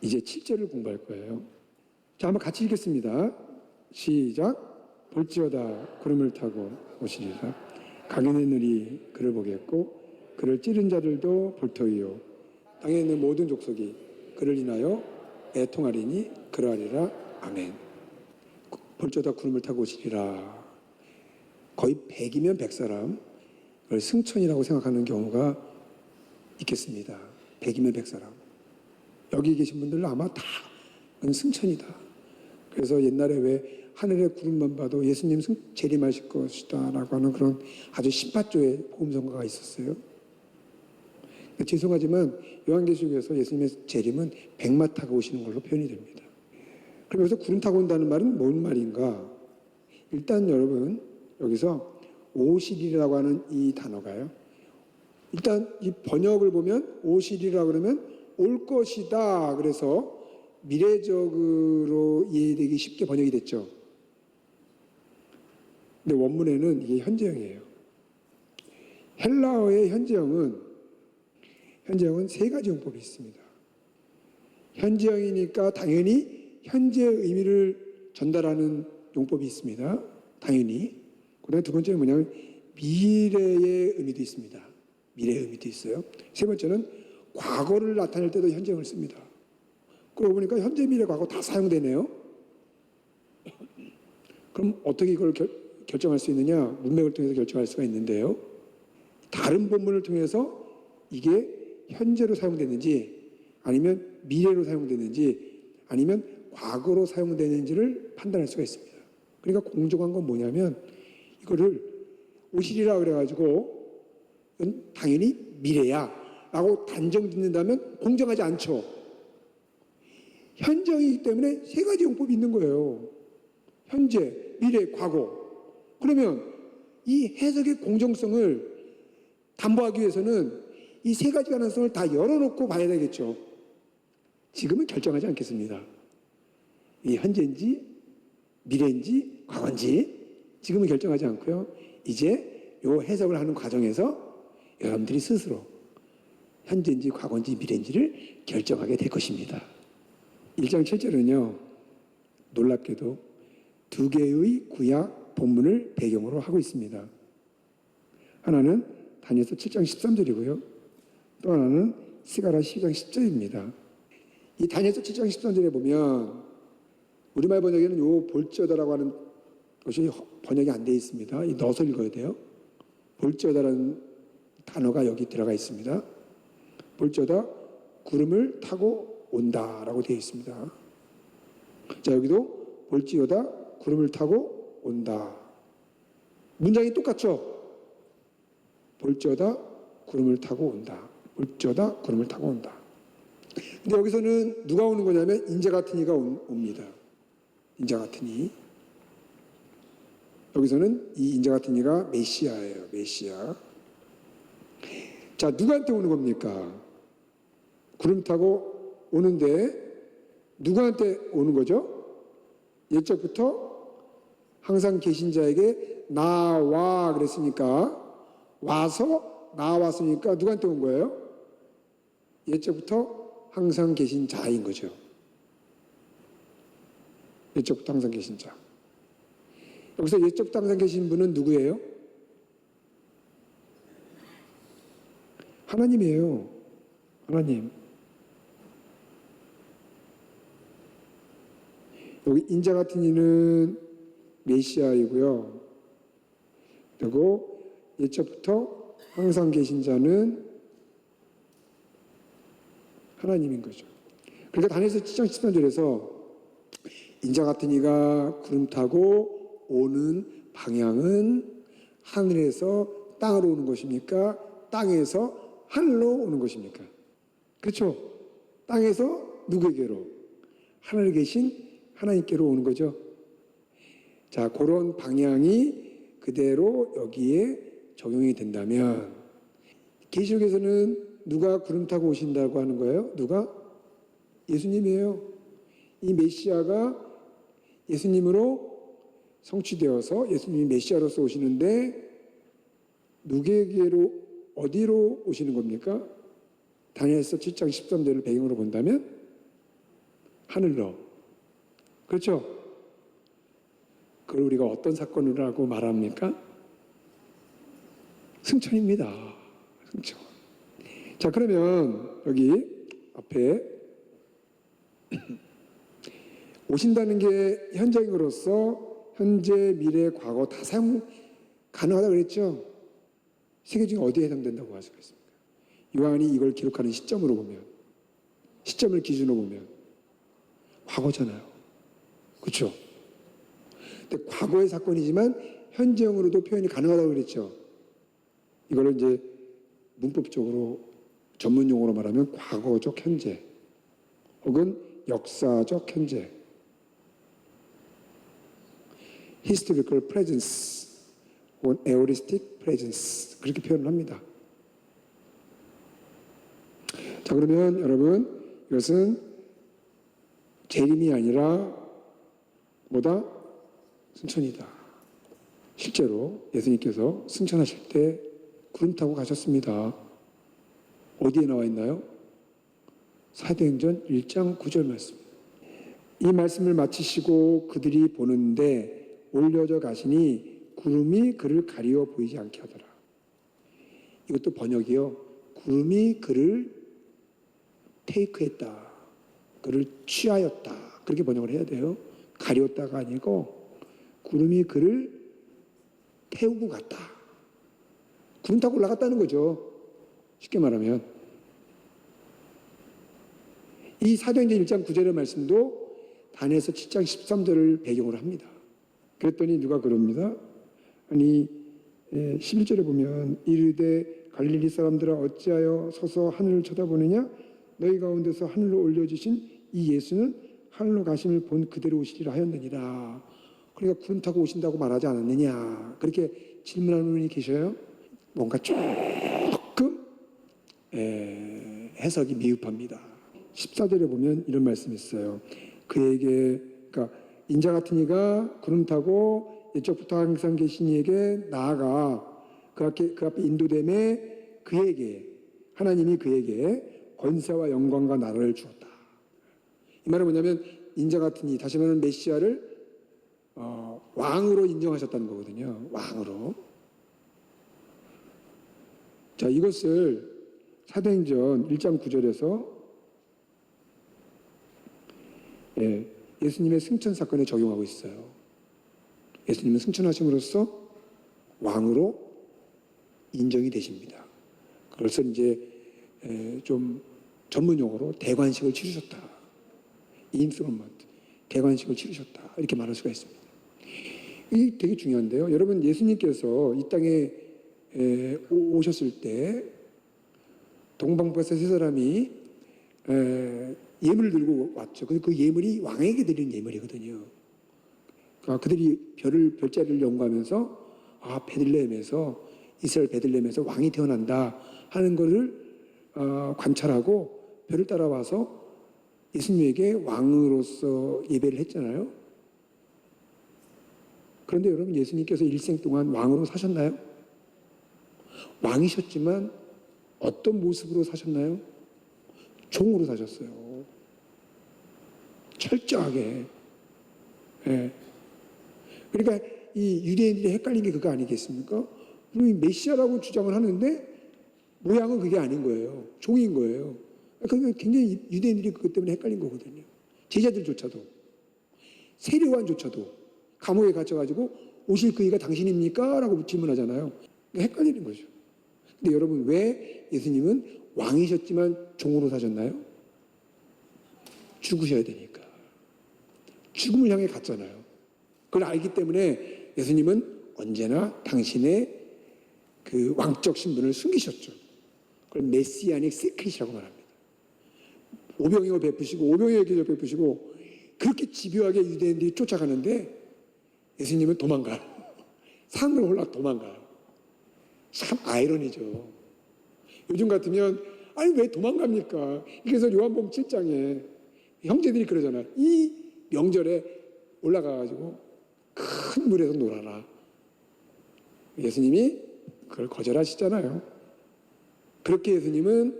이제 7절을 공부할 거예요. 자, 한번 같이 읽겠습니다. 시작. 볼지어다 구름을 타고 오시리라. 강인의 눈이 그를 보겠고 그를 찌른 자들도 볼 터이요. 땅에 있는 모든 족속이 그를 인하여 애통하리니 그러하리라. 아멘. 볼지어다 구름을 타고 오시리라. 거의 100이면 100사람, 그걸 승천이라고 생각하는 경우가 있겠습니다. 100이면 100사람. 여기 계신 분들은 아마 다 승천이다. 그래서 옛날에 왜 하늘의 구름만 봐도 예수님 재림하실 것이다 라고 하는 그런 아주 신파조의 복음성가가 있었어요. 죄송하지만 요한계시록에서 예수님의 재림은 백마 타고 오시는 걸로 표현이 됩니다. 그럼 여기서 구름 타고 온다는 말은 뭔 말인가? 일단 여러분 여기서 오시리라고 하는 이 단어가요. 일단 이 번역을 보면 오시리라고 그러면 올 것이다. 그래서 미래적으로 이해되기 쉽게 번역이 됐죠. 근데 원문에는 이게 현재형이에요. 헬라어의 현재형은 세 가지 용법이 있습니다. 현재형이니까 당연히 현재의 의미를 전달하는 용법이 있습니다. 당연히. 그다음에 두 번째는 뭐냐면 미래의 의미도 있습니다. 미래의 의미도 있어요. 세 번째는 과거를 나타낼 때도 현재형을 씁니다. 그러고 보니까 현재, 미래, 과거 다 사용되네요. 그럼 어떻게 이걸 결정할 수 있느냐? 문맥을 통해서 결정할 수가 있는데요. 다른 본문을 통해서 이게 현재로 사용되는지 아니면 미래로 사용되는지 아니면 과거로 사용되는지를 판단할 수가 있습니다. 그러니까 공정한 건 뭐냐면 이거를 오시리라 그래가지고 당연히 미래야 라고 단정 짓는다면 공정하지 않죠. 현재이기 때문에 세 가지 용법이 있는 거예요. 현재, 미래, 과거. 그러면 이 해석의 공정성을 담보하기 위해서는 이 세 가지 가능성을 다 열어놓고 봐야 되겠죠. 지금은 결정하지 않겠습니다. 이 현재인지 미래인지 과거인지 지금은 결정하지 않고요. 이제 이 해석을 하는 과정에서 여러분들이 스스로 현재인지 과거인지 미래인지를 결정하게 될 것입니다. 1장 7절은요. 놀랍게도 두 개의 구약 본문을 배경으로 하고 있습니다. 하나는 다니엘서 7장 13절이고요. 또 하나는 스가랴 12장 10절입니다. 이 다니엘서 7장 13절에 보면 우리말 번역에는 요 볼지어다라고 하는 것이 번역이 안 되어 있습니다. 이 넣어서 읽어야 돼요. 볼지어다라는 단어가 여기 들어가 있습니다. 볼지어다 구름을 타고 온다라고 되어 있습니다. 자, 여기도 볼지어다 구름을 타고 온다. 문장이 똑같죠? 볼지어다 구름을 타고 온다. 볼지어다 구름을 타고 온다. 근데 여기서는 누가 오는 거냐면 인자 같은 이가 옵니다. 인자 같은 이. 여기서는 이 인자 같은 이가 메시아예요. 메시아. 자, 누구한테 오는 겁니까? 구름 타고 오는데 누구한테 오는 거죠? 옛적부터 항상 계신 자에게 나와 그랬으니까 와서 나왔으니까 누구한테 온 거예요? 옛적부터 항상 계신 자인 거죠. 옛적부터 항상 계신 자. 여기서 옛적부터 항상 계신 분은 누구예요? 하나님이에요. 하나님. 여기 인자 같은 이는 메시아이고요. 그리고 옛적부터 항상 계신 자는 하나님인 거죠. 그러니까 다니엘서 7장 13절에서 인자 같은 이가 구름 타고 오는 방향은 하늘에서 땅으로 오는 것입니까? 땅에서 하늘로 오는 것입니까? 그렇죠? 땅에서 누구에게로? 하늘에 계신 하나님께로 오는 거죠. 자, 그런 방향이 그대로 여기에 적용이 된다면 계시록에서는 누가 구름 타고 오신다고 하는 거예요? 누가? 예수님이에요. 이 메시아가 예수님으로 성취되어서 예수님이 메시아로서 오시는데 누구에게로 어디로 오시는 겁니까? 다니엘서 7장 13절을 배경으로 본다면 하늘로. 그렇죠? 그걸 우리가 어떤 사건이라고 말합니까? 승천입니다. 승천. 자, 그러면 여기 앞에 오신다는 게 현장으로서 현재, 미래, 과거 다 사용 가능하다고 그랬죠? 세 개 중에 어디에 해당된다고 할 수가 있습니까? 요한이 이걸 기록하는 시점으로 보면, 시점을 기준으로 보면 과거잖아요. 그렇죠? 근데 과거의 사건이지만 현재형으로도 표현이 가능하다고 그랬죠? 이거를 이제 문법적으로 전문 용어로 말하면 과거적 현재 혹은 역사적 현재, historical presence 혹은 aoristic presence, 그렇게 표현을 합니다. 자, 그러면 여러분, 이것은 재림이 아니라 뭐다? 승천이다. 실제로 예수님께서 승천하실 때 구름 타고 가셨습니다. 어디에 나와 있나요? 사도행전 1장 9절 말씀. 이 말씀을 마치시고 그들이 보는데 올려져 가시니 구름이 그를 가리워 보이지 않게 하더라. 이것도 번역이요. 구름이 그를 테이크했다. 그를 취하였다. 그렇게 번역을 해야 돼요. 가리웠다가 아니고 구름이 그를 태우고 갔다. 구름 타고 올라갔다는 거죠. 쉽게 말하면. 이 사도행전 1장 9절의 말씀도 다니엘서 7장 13절을 배경으로 합니다. 그랬더니 누가 그럽니다. 아니 11절에 보면 이르되 갈릴리 사람들아 어찌하여 서서 하늘을 쳐다보느냐 너희 가운데서 하늘로 올려주신 이 예수는 하늘로 가심을 본 그대로 오시리라 하였느니라. 그러니까 구름 타고 오신다고 말하지 않았느냐, 그렇게 질문하는 분이 계셔요. 뭔가 조금 해석이 미흡합니다. 14절에 보면 이런 말씀이 있어요. 그에게, 그러니까 인자 같은 이가 구름 타고 이쪽부터 항상 계신 이에게 나아가 그 앞에 인도됨에 그에게 하나님이 그에게 권세와 영광과 나라를 주었다. 이 말은 뭐냐면 인자 같은 이, 다시 말하면 메시아를 왕으로 인정하셨다는 거거든요. 왕으로. 자, 이것을 사도행전 1장 9절에서 예수님의 승천 사건에 적용하고 있어요. 예수님은 승천하심으로써 왕으로 인정이 되십니다. 그래서 이제 좀 전문 용어로 대관식을 치르셨다. 인스트루먼트, 대관식을 치르셨다. 이렇게 말할 수가 있습니다. 이게 되게 중요한데요. 여러분, 예수님께서 이 땅에 오셨을 때 동방북에서 세 사람이 예물을 들고 왔죠. 그 예물이 왕에게 드리는 예물이거든요. 그러니까 그들이 별자리를 연구하면서 베들레헴에서, 이스라엘 베들레헴에서 왕이 태어난다 하는 것을 관찰하고 별을 따라와서 예수님에게 왕으로서 예배를 했잖아요. 그런데 여러분, 예수님께서 일생 동안 왕으로 사셨나요? 왕이셨지만 어떤 모습으로 사셨나요? 종으로 사셨어요. 철저하게. 그러니까 이 유대인들이 헷갈린 게 그거 아니겠습니까? 우리 메시아라고 주장을 하는데 모양은 그게 아닌 거예요. 종인 거예요. 그러니까 굉장히 유대인들이 그것 때문에 헷갈린 거거든요. 제자들조차도, 세례요한조차도 감옥에 갇혀가지고 오실 그이가 당신입니까? 라고 질문하잖아요. 그러니까 헷갈리는 거죠. 근데 여러분, 왜 예수님은 왕이셨지만 종으로 사셨나요? 죽으셔야 되니까. 죽음을 향해 갔잖아요. 그걸 알기 때문에 예수님은 언제나 당신의 그 왕적 신분을 숨기셨죠. 그걸 메시아닉 시크릿이라고 말합니다. 오병이어 베푸시고 오병이어 기적 베푸시고 그렇게 집요하게 유대인들이 쫓아가는데 예수님은 도망가요. 산으로 올라 도망가요. 참 아이러니죠. 요즘 같으면 아니 왜 도망갑니까? 그래서 요한복음 7장에 형제들이 그러잖아요. 이 명절에 올라가가지고 큰 물에서 놀아라. 예수님이 그걸 거절하시잖아요. 그렇게 예수님은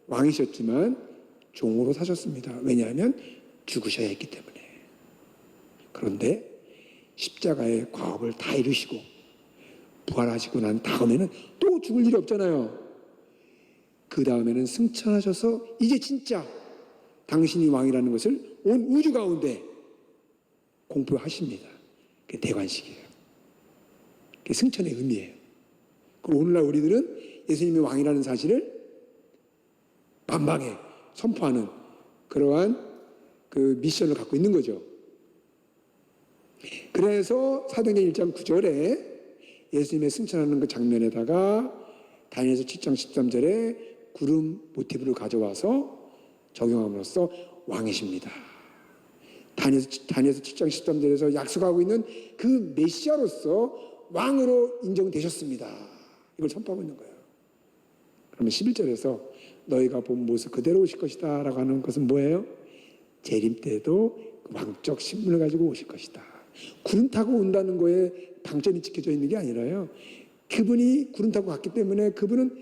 왕이셨지만 종으로 사셨습니다. 왜냐하면 죽으셔야 했기 때문에. 그런데 십자가의 과업을 다 이루시고 부활하시고 난 다음에는 또 죽을 일이 없잖아요. 그 다음에는 승천하셔서 이제 진짜 당신이 왕이라는 것을 온 우주 가운데 공표하십니다. 그게 대관식이에요. 그게 승천의 의미예요. 그리고 오늘날 우리들은 예수님이 왕이라는 사실을 만방에 선포하는 그러한 그 미션을 갖고 있는 거죠. 그래서 사도행전 1장 9절에 예수님의 승천하는 그 장면에다가 다니엘서 7장 13절에 구름 모티브를 가져와서 적용함으로써 왕이십니다. 다니엘서 7장 13절에서 약속하고 있는 그 메시아로서 왕으로 인정되셨습니다. 이걸 선포하고 있는 거예요. 그러면 11절에서 너희가 본 모습 그대로 오실 것이다 라고 하는 것은 뭐예요? 재림 때도 왕적 신분을 가지고 오실 것이다. 구름 타고 온다는 거에 방점이 찍혀져 있는 게 아니라요. 그분이 구름 타고 갔기 때문에 그분은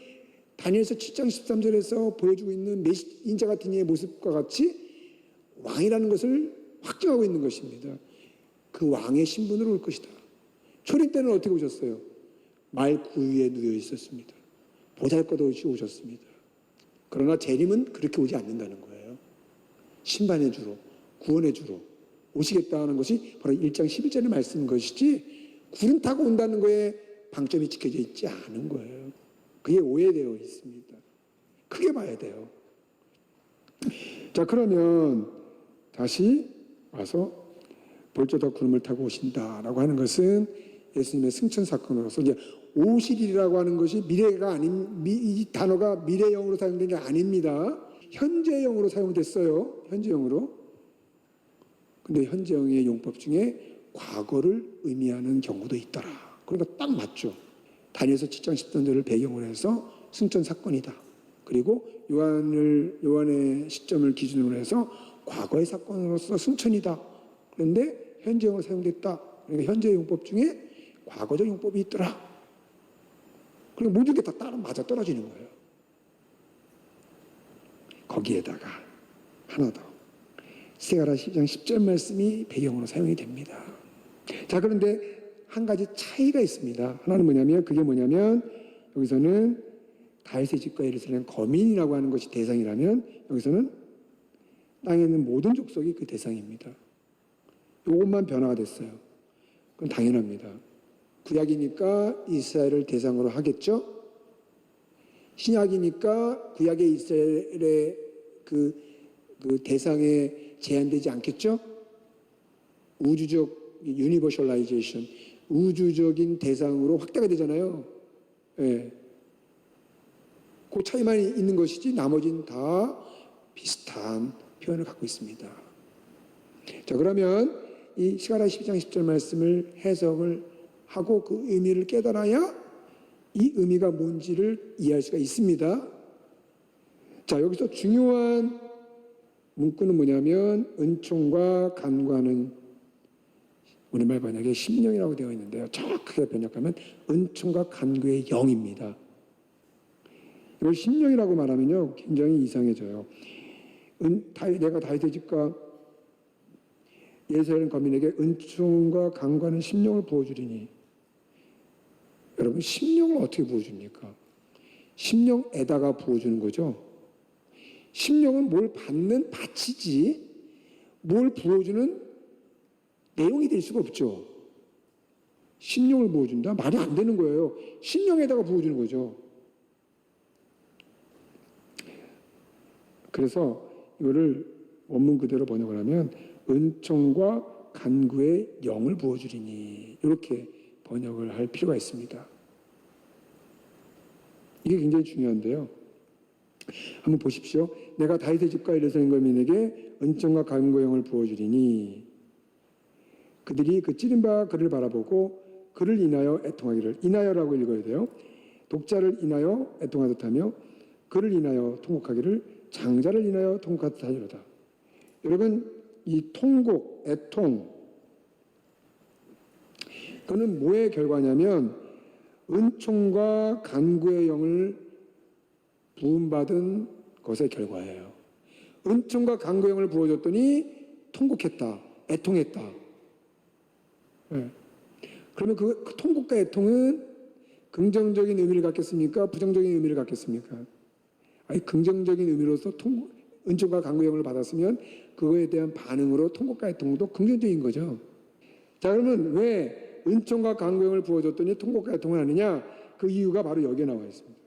다니엘서 7장 13절에서 보여주고 있는 인자 같은 이의 모습과 같이 왕이라는 것을 확증하고 있는 것입니다. 그 왕의 신분으로 올 것이다. 초림 때는 어떻게 오셨어요? 말 구유에 누워 있었습니다. 보잘것없이 오셨습니다. 그러나 재림은 그렇게 오지 않는다는 거예요. 심판의 주로, 구원의 주로 오시겠다는 것이 바로 1장 11절의 말씀인 것이지 구름 타고 온다는 거에 방점이 찍혀져 있지 않은 거예요. 그게 오해되어 있습니다. 크게 봐야 돼요. 자, 그러면 다시 와서 볼저다 구름을 타고 오신다라고 하는 것은 예수님의 승천 사건으로서 이제 오실이라고 하는 것이 미래가 이 단어가 미래형으로 사용된 게 아닙니다. 현재형으로 사용됐어요. 현재형으로. 근데 현재형의 용법 중에 과거를 의미하는 경우도 있더라. 그러니까 딱 맞죠. 다니엘서 7장 13절을 배경으로 해서 승천 사건이다. 그리고 요한의 시점을 기준으로 해서 과거의 사건으로서 승천이다. 그런데 현재형으로 사용됐다. 그러니까 현재 용법 중에 과거적 용법이 있더라. 그리고 모든 게 다 맞아 떨어지는 거예요. 거기에다가 하나 더. 스가랴 10장 10절 말씀이 배경으로 사용이 됩니다. 자, 그런데 한 가지 차이가 있습니다. 하나는 뭐냐면 그게 뭐냐면 여기서는 다윗의 집과 예루살렘 거민이라고 하는 것이 대상이라면 여기서는 땅에 있는 모든 족속이 그 대상입니다. 이것만 변화가 됐어요. 그건 당연합니다. 구약이니까 이스라엘을 대상으로 하겠죠. 신약이니까 구약의 이스라엘의 그 대상에 제한되지 않겠죠. 우주적 유니버셜라이제이션, 우주적인 대상으로 확대가 되잖아요. 예. 그 차이만 있는 것이지 나머지는 다 비슷한 표현을 갖고 있습니다. 자, 그러면 이 스가랴 12장 10절 말씀을 해석을 하고 그 의미를 깨달아야 이 의미가 뭔지를 이해할 수가 있습니다. 자, 여기서 중요한 문구는 뭐냐면 은총과 간구하는 우리말 번역에 심령이라고 되어 있는데요. 정확하게 번역하면 은총과 간구의 영입니다. 이걸 심령이라고 말하면요 굉장히 이상해져요. 내가 다윗의 집과 예루살렘 거민에게 은총과 간구하는 심령을 부어주리니. 여러분, 심령을 어떻게 부어줍니까? 심령에다가 부어주는 거죠. 심령은 뭘 받는 바치지 뭘 부어주는 내용이 될 수가 없죠. 심령을 부어준다? 말이 안 되는 거예요. 심령에다가 부어주는 거죠. 그래서 이거를 원문 그대로 번역을 하면 은총과 간구의 영을 부어주리니 이렇게 번역을 할 필요가 있습니다. 이게 굉장히 중요한데요. 한번 보십시오. 내가 다윗의 집과 예루살렘 거민에게 은총과 간구의 영을 부어주리니 그들이 그 찌른바 그를 바라보고 그를 인하여 애통하기를. 인하여라고 읽어야 돼요. 독자를 인하여 애통하듯 하며 그를 인하여 통곡하기를 장자를 인하여 통곡하듯 하리로다. 여러분, 이 통곡, 애통, 그는 뭐의 결과냐면 은총과 간구의 영을 부음받은 것의 결과예요. 은총과 간구의 영을 부어줬더니 통곡했다, 애통했다. 예. 그러면 그 통곡과 애통은 긍정적인 의미를 갖겠습니까? 부정적인 의미를 갖겠습니까? 아니, 긍정적인 의미로서 은총과 간구형을 받았으면 그거에 대한 반응으로 통곡과 애통도 긍정적인 거죠. 자, 그러면 왜 은총과 간구형을 부어줬더니 통곡과 애통을 하느냐? 그 이유가 바로 여기에 나와 있습니다.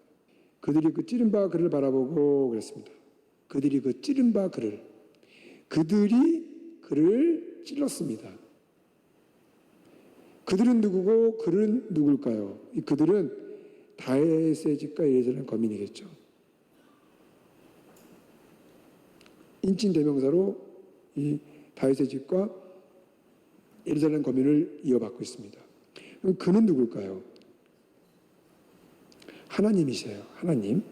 그들이 그 찌른 바 그를 바라보고 그랬습니다. 그들이 그 찌른 바 그들이 그를 찔렀습니다. 그들은 누구고 그는 누굴까요? 이 그들은 다윗의 집과 예루살렘 거민이겠죠. 인칭 대명사로 이 다윗의 집과 예루살렘 거민을 이어받고 있습니다. 그럼 그는 누굴까요? 하나님이세요. 하나님.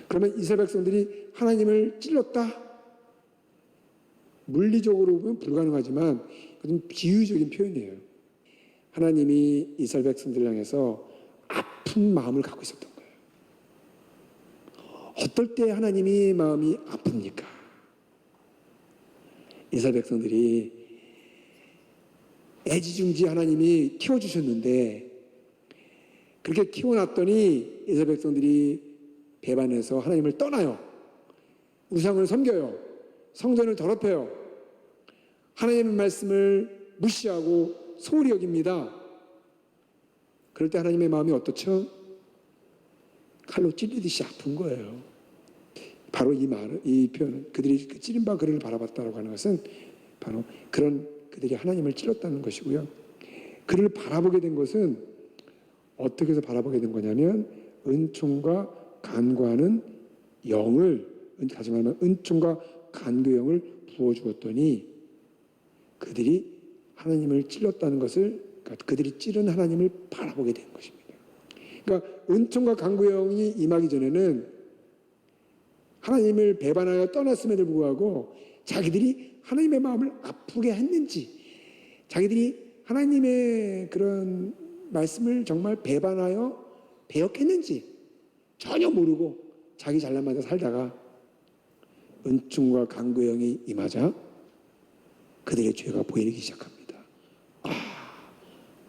그러면 이스라엘 백성들이 하나님을 찔렀다? 물리적으로 보면 불가능하지만 그건 비유적인 표현이에요. 하나님이 이스라엘 백성들을 향해서 아픈 마음을 갖고 있었던 거예요. 어떨 때 하나님이 마음이 아픕니까? 이스라엘 백성들이 애지중지 하나님이 키워주셨는데 그렇게 키워놨더니 이스라엘 백성들이 배반해서 하나님을 떠나요. 우상을 섬겨요. 성전을 더럽혀요. 하나님의 말씀을 무시하고 소홀히 여깁니다. 그럴 때 하나님의 마음이 어떻죠? 칼로 찔리듯이 아픈 거예요. 바로 이 표현은 그들이 그 찌른 바 그를 바라봤다라고 하는 것은 바로 그런 그들이 하나님을 찔렀다는 것이고요. 그를 바라보게 된 것은 어떻게 해서 바라보게 된 거냐면 은총과 간구하는 영을, 다시 말하면 은총과 간구의 영을 부어주었더니 그들이 하나님을 찔렀다는 것을, 그러니까 그들이 찌른 하나님을 바라보게 된 것입니다. 그러니까 은총과 간구의 영이 임하기 전에는 하나님을 배반하여 떠났음에도 불구하고 자기들이 하나님의 마음을 아프게 했는지, 자기들이 하나님의 그런 말씀을 정말 배반하여 배역했는지 전혀 모르고 자기 잘난 맛에 살다가 은총과 간구의 영이 임하자 그들의 죄가 보이기 시작합니다. 아,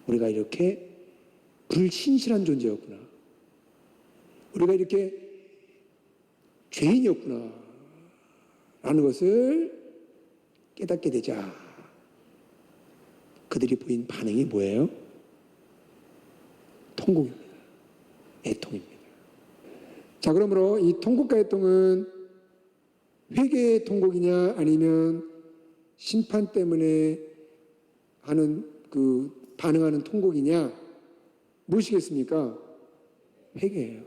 우리가 이렇게 불신실한 존재였구나. 우리가 이렇게 죄인이었구나 라는 것을 깨닫게 되자 그들이 보인 반응이 뭐예요? 통곡입니다. 애통입니다. 자, 그러므로 이 통곡과 애통은 회개의 통곡이냐 아니면 심판 때문에 하는 반응하는 통곡이냐 무엇이겠습니까? 회개예요.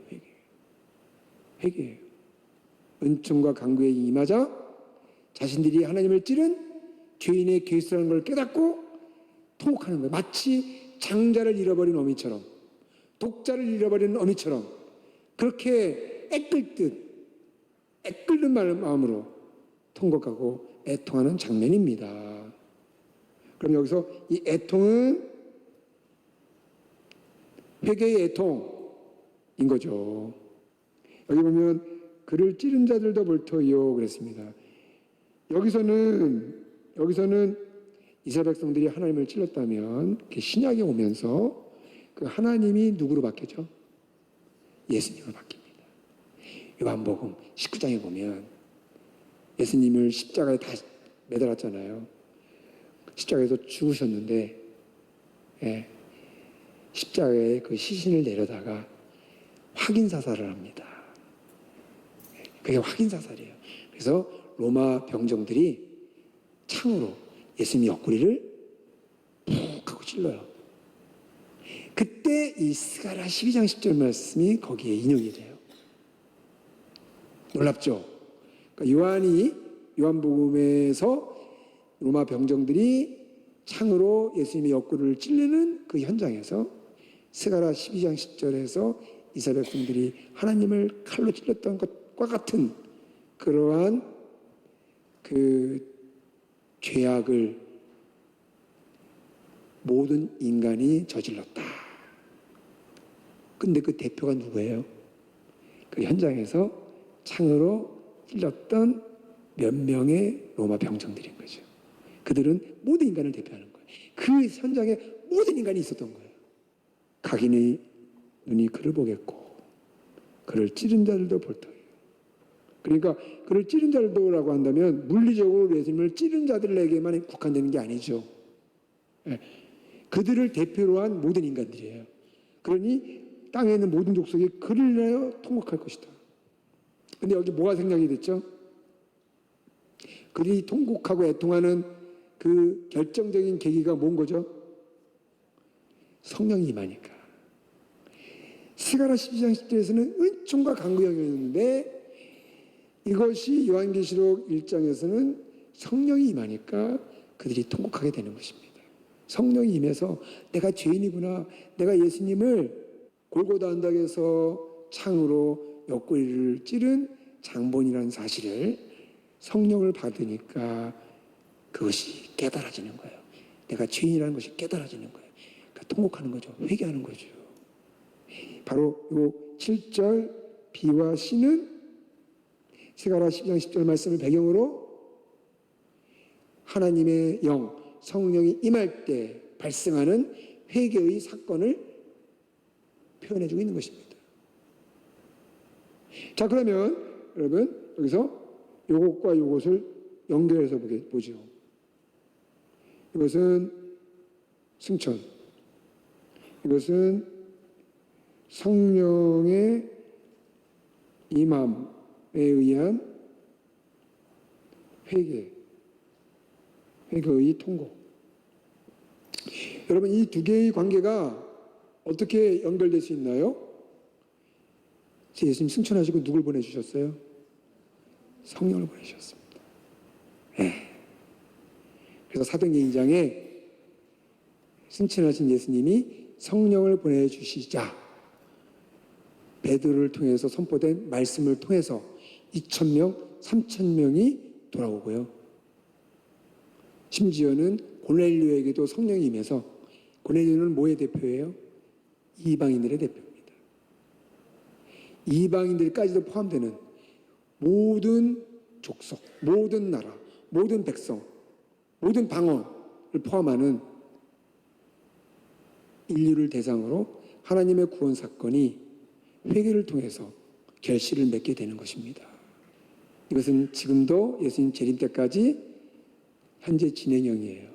회개예요. 은총과 간구에 임하자 자신들이 하나님을 찌른 죄인의 괴수라는 걸 깨닫고 통곡하는 거예요. 마치 장자를 잃어버린 어미처럼, 독자를 잃어버린 어미처럼 그렇게 애끓는 마음으로 통곡하고 애통하는 장면입니다. 그럼 여기서 이 애통은 회개의 애통인 거죠. 여기 보면 그를 찌른 자들도 볼터이요 그랬습니다. 여기서는 이스라엘 백성들이 하나님을 찔렀다면 신약에 오면서 그 하나님이 누구로 바뀌죠? 예수님으로 바뀝니다. 요한복음 19장에 보면 예수님을 십자가에 다 매달았잖아요. 십자가에서 죽으셨는데 십자가에 그 시신을 내려다가 확인사살을 합니다. 그게 확인사살이에요. 그래서 로마 병정들이 창으로 예수님 옆구리를 푹 하고 찔러요. 그때 이 스가랴 12장 10절 말씀이 거기에 인용이 돼요. 놀랍죠? 그러니까 요한복음에서 로마 병정들이 창으로 예수님의 옆구리를 찔르는 그 현장에서 스가랴 12장 10절에서 이스라엘 백성들이 하나님을 칼로 찔렀던 것과 같은 그러한 그 죄악을 모든 인간이 저질렀다. 근데 그 대표가 누구예요? 그 현장에서 창으로 찔렀던 몇 명의 로마 병정들인 거죠. 그들은 모든 인간을 대표하는 거예요. 그 현장에 모든 인간이 있었던 거예요. 각인의 눈이 그를 보겠고 그를 찌른 자들도 볼 터이요. 그러니까 그를 찌른 자들도라고 한다면 물리적으로 예수님을 찌른 자들에게만 국한되는 게 아니죠. 예. 그들을 대표로 한 모든 인간들이에요. 그러니 땅에 있는 모든 족속이 그를 인하여 통곡할 것이다. 근데 여기 뭐가 생략이 됐죠? 그들이 통곡하고 애통하는 그 결정적인 계기가 뭔 거죠? 성령이 임하니까. 스가랴 12장 10절에서는 은총과 강구형이었는데 이것이 요한계시록 1장에서는 성령이 임하니까 그들이 통곡하게 되는 것입니다. 성령이 임해서 내가 죄인이구나. 내가 예수님을 골고다 언덕에서 창으로 옆구리를 찌른 장본이라는 사실을 성령을 받으니까 그것이 깨달아지는 거예요. 내가 죄인이라는 것이 깨달아지는 거예요. 그러니까 통곡하는 거죠. 회개하는 거죠. 바로 요 7절 B와 C는 스가랴 12장 10절 말씀을 배경으로 하나님의 영, 성령이 임할 때 발생하는 회개의 사건을 표현해주고 있는 것입니다. 자, 그러면 여러분 여기서 요것과 요것을 연결해서 보죠. 이것은 승천, 이것은 성령의 임함에 의한 회개의 통고. 여러분 이 두 개의 관계가 어떻게 연결될 수 있나요? 예수님 승천하시고 누굴 보내주셨어요? 성령을 보내주셨습니다. 네. 그래서 사도행전 2장에 승천하신 예수님이 성령을 보내주시자 베드로를 통해서 선포된 말씀을 통해서 2,000명, 3,000명이 돌아오고요. 심지어는 고넬료에게도 성령이 임해서 고넬료는 뭐의 대표예요? 이방인들의 대표입니다. 이방인들까지도 포함되는 모든 족속, 모든 나라, 모든 백성, 모든 방언을 포함하는 인류를 대상으로 하나님의 구원 사건이 회개를 통해서 결실을 맺게 되는 것입니다. 이것은 지금도 예수님 재림 때까지 현재 진행형이에요.